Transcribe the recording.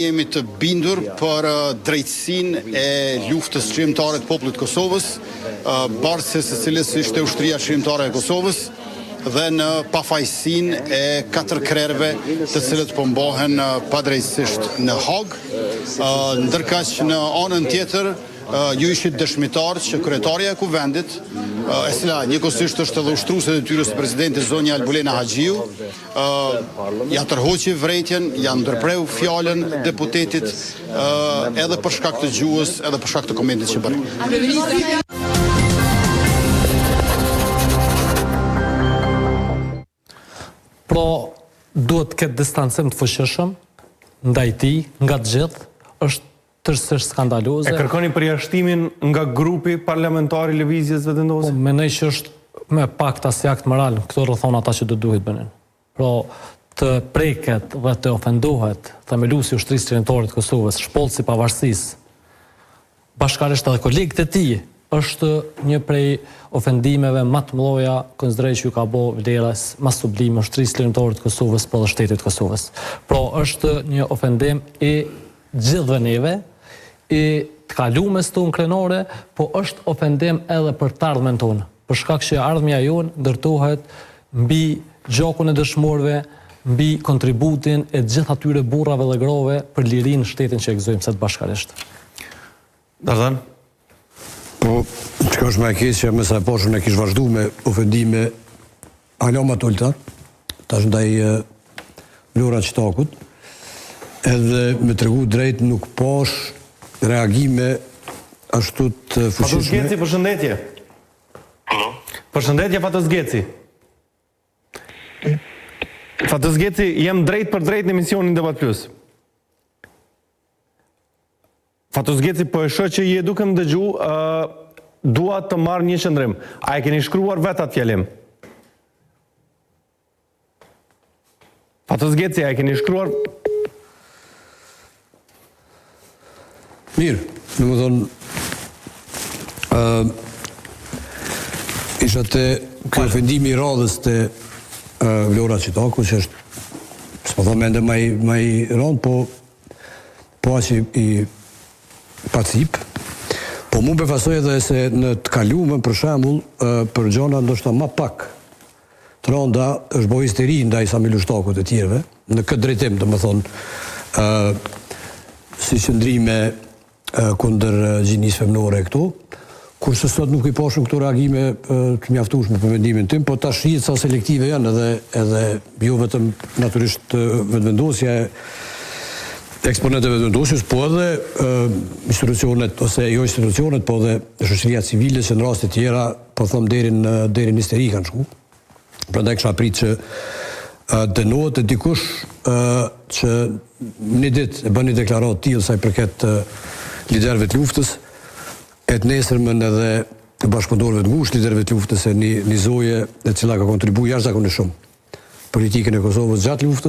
Jemi të bindur për drejtësinë e luftës çmimtare të popullit të Kosovës, bartëse së cilës ishte ushtria çmimtare e Kosovës dhe në pafajësinë e 4 krerëve të cilët po mbohen padrejtësisht në Hag, ndërkaq në anën tjetër ju ishit dëshmitar që kryetaria e kuvendit, e cila njëkohësisht është edhe ushtruese e detyrës së presidentit zonja Albulena Haxhiu, ja tërhoqi vërejtjen, ja ndërpreu fjalën deputetit edhe për shkak të gjuhës, edhe për shkak të komentit që bëri. Pra, duhet të ketë distancim të fuqishëm ndaj tij, nga të gjithë, është tërësisht skandaloze. E kërkoni përjashtimin nga grupi parlamentari Lëvizjes Vetëvendosje? Po, mendoj që është me pak tas jakt moral këto rrethona ata që do duhet bënin. Pra, të preket dhe të ofendohet themeluesi i ushtrisë çmimtare të Kosovës, shpollësi i pavarësisë, bashkërisht edhe kolegët e tij, është një prej ofendimeve më të mëdha konsideroj që ju ka bë vlerës më sublime ushtrisë çmimtare të Kosovës për shtetit të Kosovës. Pra, është një ofendim i gjithëve neve, i të kalumes tonë krenore, po është ofendim edhe për të ardhmen tonë, për shkak që ardhmja jonë ndërtohet mbi gjakun e dëshmorëve, mbi kontributin e gjithë atyre burrave dhe grove për lirinë shtetin që e gëzojmë sot bashkërisht. Dardan? Po, çka është më e keq që më sa poshtë ne kish vazhdu me ofendime alo më të ulta, tash ndaj Vlora Çitakut, edhe me tregu drejt nuk pash reagime ashtu të fuqishme. Fatos Geci, përshëndetje. Përshëndetje, Fatos Geci. Fatos Geci, jem drejt për drejt në emisionin Debat Plus. Fatos Geci, po e shoh që je duke më dëgju, dua të marr një qëndrim. A e keni shkruar vetë atë fjalim? Fatos Geci, a e keni shkruar? Mirë, në më thonë, isha të kjo ofendimi i radhës të Vlora Çitaku, që është, s'po thonë mende ma i randë, po aqë i pacip, po mu befasoj edhe se në të kalume, për shembull, për gjona ndoshta ma pak, të randa është bo histeri ndaj Samil Ushtakut e tjereve, në këtë drejtim, dhe më thonë, si qëndrime kundër gjinisë femnore këtu, kurse sot nuk i pashëm këto reagime të mjaftueshme për mendimin tim, po tash shihet sa selektive janë edhe jo vetëm natyrisht Vetëvendosja, eksponentëve Vetëvendosjes, po edhe institucionet, ose jo institucionet, po edhe shoqëria civile që në raste të tjera, po them deri në histeri kanë shku. Prandaj kisha prit që dënohet e dikush që një ditë e bën një deklaratë tillë sa i përket liderëve të luftës, e të nesërmen edhe bashkëpunëtorëve të ngushtë liderëve të luftës, e një zoje e cila ka kontribuar jashtëzakonisht shumë politikën e Kosovës gjatë luftës.